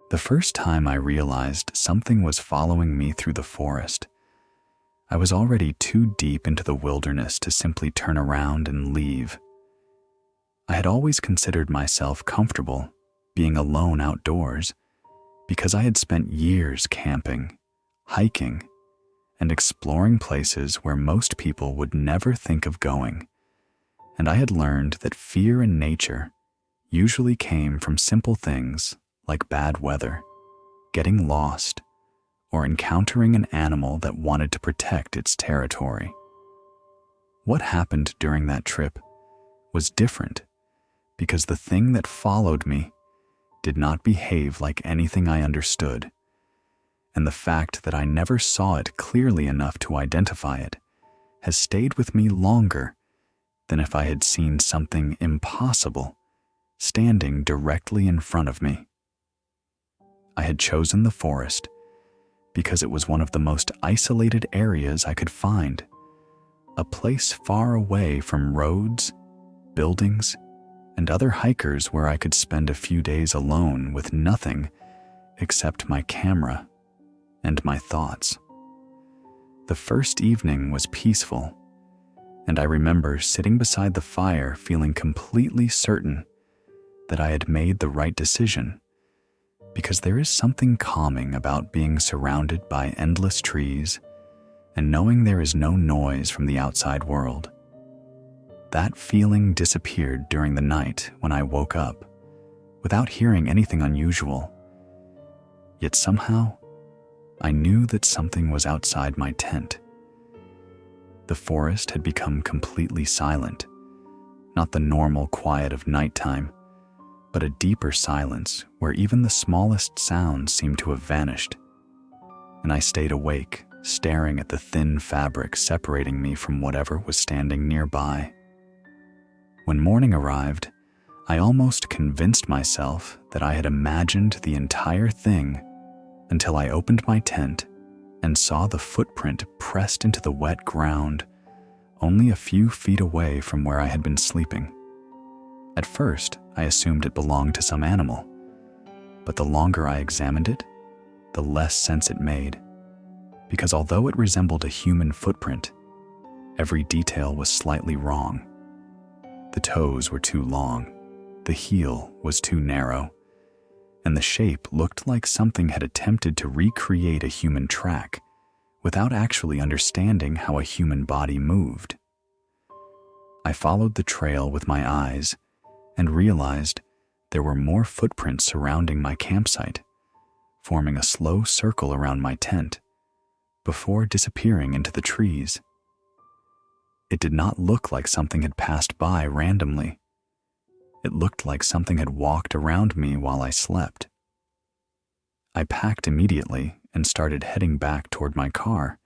The first time I realized something was following me through the forest, I was already too deep into the wilderness to simply turn around and leave. I had always considered myself comfortable being alone outdoors because I had spent years camping, hiking, and exploring places where most people would never think of going. And I had learned that fear in nature usually came from simple things like bad weather, getting lost, or encountering an animal that wanted to protect its territory. What happened during that trip was different because the thing that followed me did not behave like anything I understood, and the fact that I never saw it clearly enough to identify it has stayed with me longer than if I had seen something impossible standing directly in front of me. I had chosen the forest because it was one of the most isolated areas I could find, a place far away from roads, buildings, and other hikers where I could spend a few days alone with nothing except my camera and my thoughts. The first evening was peaceful, and I remember sitting beside the fire feeling completely certain that I had made the right decision, because there is something calming about being surrounded by endless trees and knowing there is no noise from the outside world. That feeling disappeared during the night when I woke up, without hearing anything unusual. Yet somehow, I knew that something was outside my tent. The forest had become completely silent, not the normal quiet of nighttime, but a deeper silence where even the smallest sounds seemed to have vanished. And I stayed awake, staring at the thin fabric separating me from whatever was standing nearby. When morning arrived, I almost convinced myself that I had imagined the entire thing until I opened my tent and saw the footprint pressed into the wet ground only a few feet away from where I had been sleeping. At first, I assumed it belonged to some animal, but the longer I examined it, the less sense it made, because although it resembled a human footprint, every detail was slightly wrong. The toes were too long, the heel was too narrow, and the shape looked like something had attempted to recreate a human track without actually understanding how a human body moved. I followed the trail with my eyes and realized there were more footprints surrounding my campsite, forming a slow circle around my tent before disappearing into the trees. It did not look like something had passed by randomly. It looked like something had walked around me while I slept. I packed immediately and started heading back toward my car,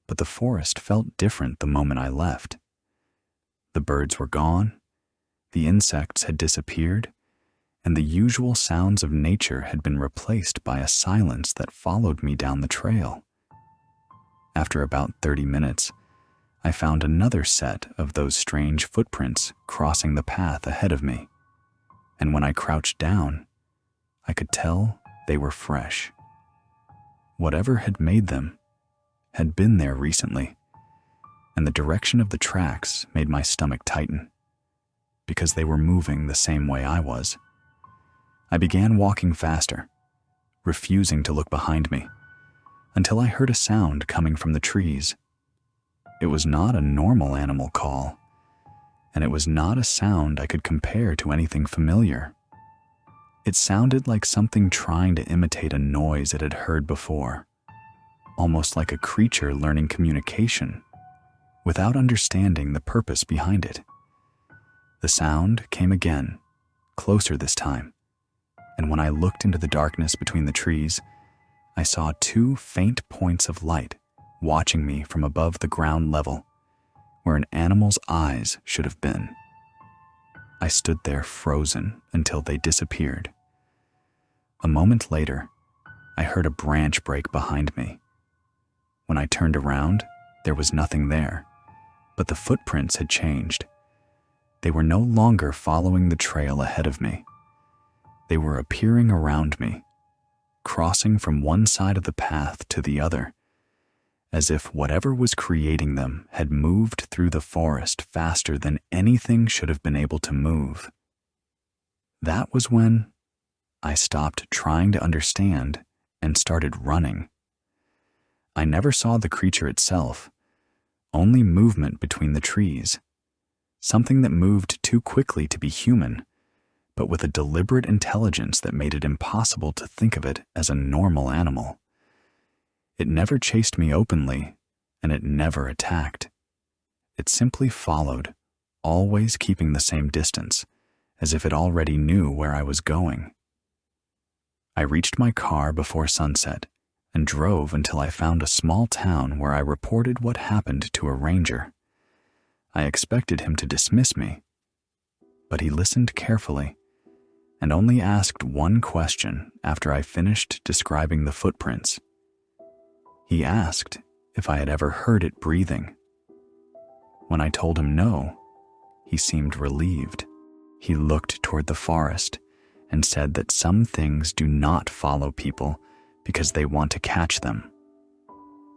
but the forest felt different the moment I left. The birds were gone, the insects had disappeared, and the usual sounds of nature had been replaced by a silence that followed me down the trail. After about 30 minutes, I found another set of those strange footprints crossing the path ahead of me, and when I crouched down, I could tell they were fresh. Whatever had made them had been there recently, and the direction of the tracks made my stomach tighten, because they were moving the same way I was. I began walking faster, refusing to look behind me, until I heard a sound coming from the trees. It was not a normal animal call, and it was not a sound I could compare to anything familiar. It sounded like something trying to imitate a noise it had heard before, almost like a creature learning communication, without understanding the purpose behind it. The sound came again, closer this time, and when I looked into the darkness between the trees, I saw two faint points of light watching me from above the ground level, where an animal's eyes should have been. I stood there frozen until they disappeared. A moment later, I heard a branch break behind me. When I turned around, there was nothing there, but the footprints had changed. They were no longer following the trail ahead of me. They were appearing around me, crossing from one side of the path to the other, as if whatever was creating them had moved through the forest faster than anything should have been able to move. That was when I stopped trying to understand and started running. I never saw the creature itself, only movement between the trees, something that moved too quickly to be human, but with a deliberate intelligence that made it impossible to think of it as a normal animal. It never chased me openly, and it never attacked. It simply followed, always keeping the same distance, as if it already knew where I was going. I reached my car before sunset and drove until I found a small town where I reported what happened to a ranger. I expected him to dismiss me, but he listened carefully and only asked one question after I finished describing the footprints. He asked if I had ever heard it breathing. When I told him no, he seemed relieved. He looked toward the forest and said that some things do not follow people because they want to catch them.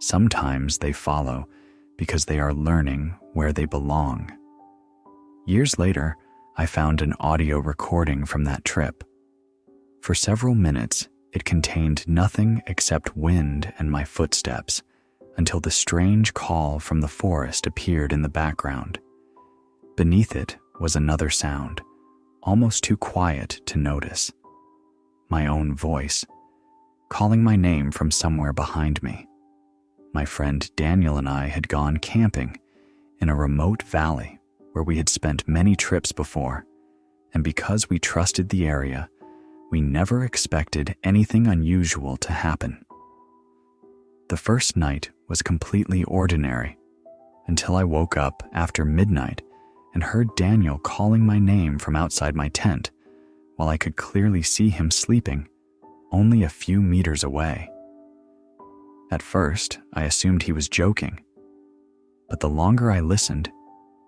Sometimes they follow because they are learning where they belong. Years later, I found an audio recording from that trip. For several minutes, it contained nothing except wind and my footsteps until the strange call from the forest appeared in the background. Beneath it was another sound, almost too quiet to notice. My own voice, calling my name from somewhere behind me. My friend Daniel and I had gone camping in a remote valley where we had spent many trips before, and because we trusted the area, we never expected anything unusual to happen. The first night was completely ordinary until I woke up after midnight and heard Daniel calling my name from outside my tent while I could clearly see him sleeping only a few meters away. At first, I assumed he was joking, but the longer I listened,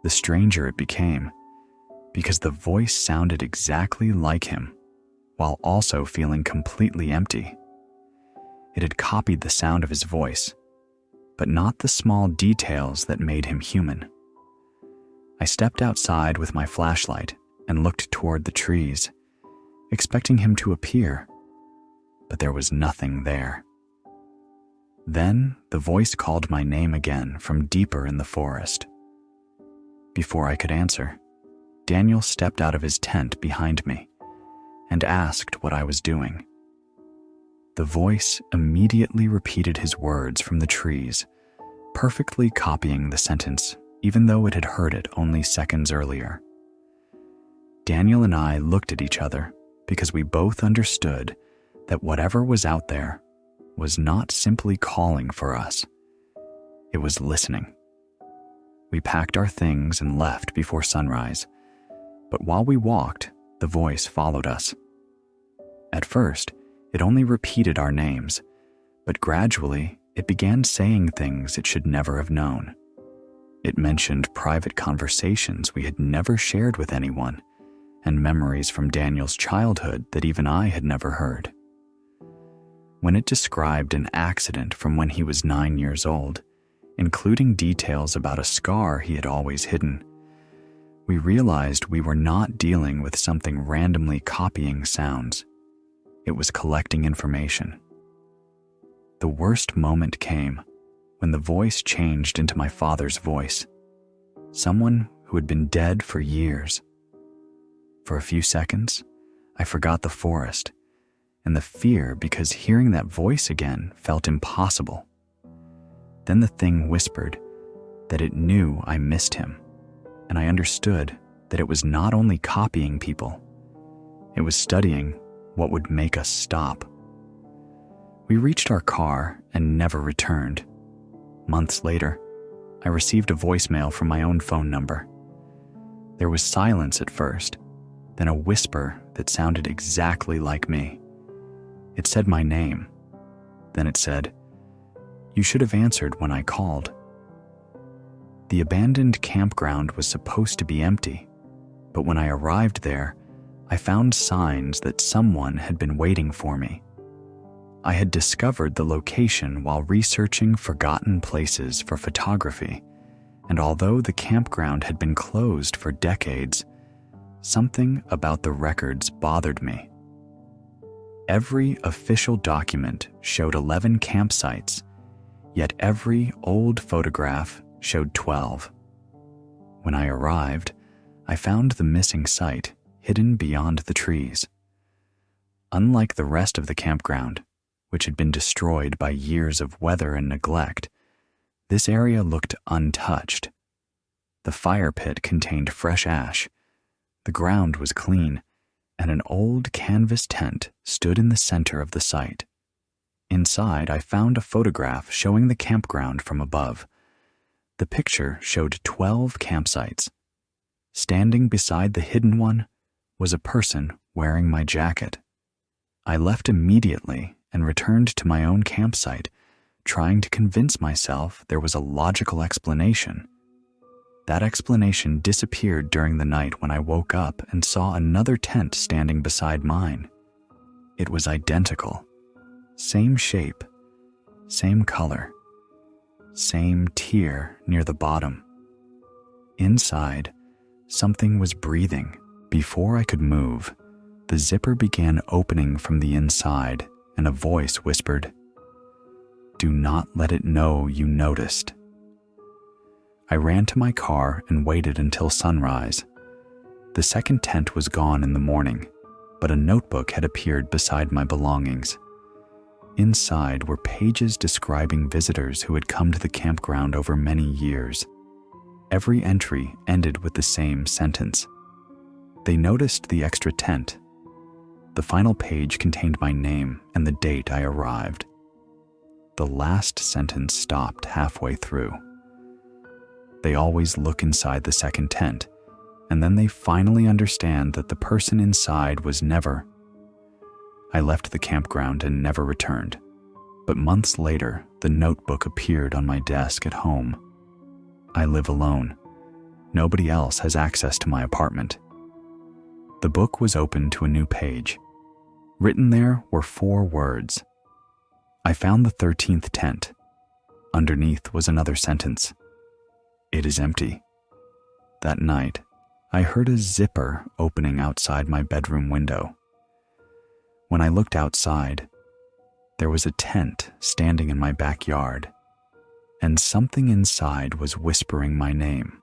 the stranger it became, because the voice sounded exactly like him, while also feeling completely empty. It had copied the sound of his voice, but not the small details that made him human. I stepped outside with my flashlight and looked toward the trees, expecting him to appear, but there was nothing there. Then the voice called my name again from deeper in the forest. Before I could answer, Daniel stepped out of his tent behind me and asked what I was doing. The voice immediately repeated his words from the trees, perfectly copying the sentence, even though it had heard it only seconds earlier. Daniel and I looked at each other because we both understood that whatever was out there was not simply calling for us. It was listening. We packed our things and left before sunrise, but while we walked, the voice followed us. At first, it only repeated our names, but gradually it began saying things it should never have known. It mentioned private conversations we had never shared with anyone, and memories from Daniel's childhood that even I had never heard. When it described an accident from when he was 9 years old, including details about a scar he had always hidden, we realized we were not dealing with something randomly copying sounds. It was collecting information. The worst moment came when the voice changed into my father's voice, someone who had been dead for years. For a few seconds, I forgot the forest and the fear because hearing that voice again felt impossible. Then the thing whispered that it knew I missed him, and I understood that it was not only copying people, it was studying what would make us stop. We reached our car and never returned. Months later, I received a voicemail from my own phone number. There was silence at first, then a whisper that sounded exactly like me. It said my name. Then it said, "You should have answered when I called." The abandoned campground was supposed to be empty, but when I arrived there, I found signs that someone had been waiting for me. I had discovered the location while researching forgotten places for photography, and although the campground had been closed for decades, something about the records bothered me. Every official document showed 11 campsites, yet every old photograph showed 12. When I arrived, I found the missing site hidden beyond the trees. Unlike the rest of the campground, which had been destroyed by years of weather and neglect, this area looked untouched. The fire pit contained fresh ash, the ground was clean, and an old canvas tent stood in the center of the site. Inside, I found a photograph showing the campground from above. The picture showed 12 campsites. Standing beside the hidden one was a person wearing my jacket. I left immediately and returned to my own campsite, trying to convince myself there was a logical explanation. That explanation disappeared during the night when I woke up and saw another tent standing beside mine. It was identical. Same shape, same color, same tier near the bottom. Inside, something was breathing. Before I could move, the zipper began opening from the inside, and a voice whispered, "Do not let it know you noticed." I ran to my car and waited until sunrise. The second tent was gone in the morning, but a notebook had appeared beside my belongings. Inside were pages describing visitors who had come to the campground over many years. Every entry ended with the same sentence. They noticed the extra tent. The final page contained my name and the date I arrived. The last sentence stopped halfway through. They always look inside the second tent, and then they finally understand that the person inside was never. I left the campground and never returned, but months later, the notebook appeared on my desk at home. I live alone. Nobody else has access to my apartment. The book was open to a new page. Written there were 4 words. I found the 13th tent. Underneath was another sentence. It is empty. That night, I heard a zipper opening outside my bedroom window. When I looked outside, there was a tent standing in my backyard, and something inside was whispering my name.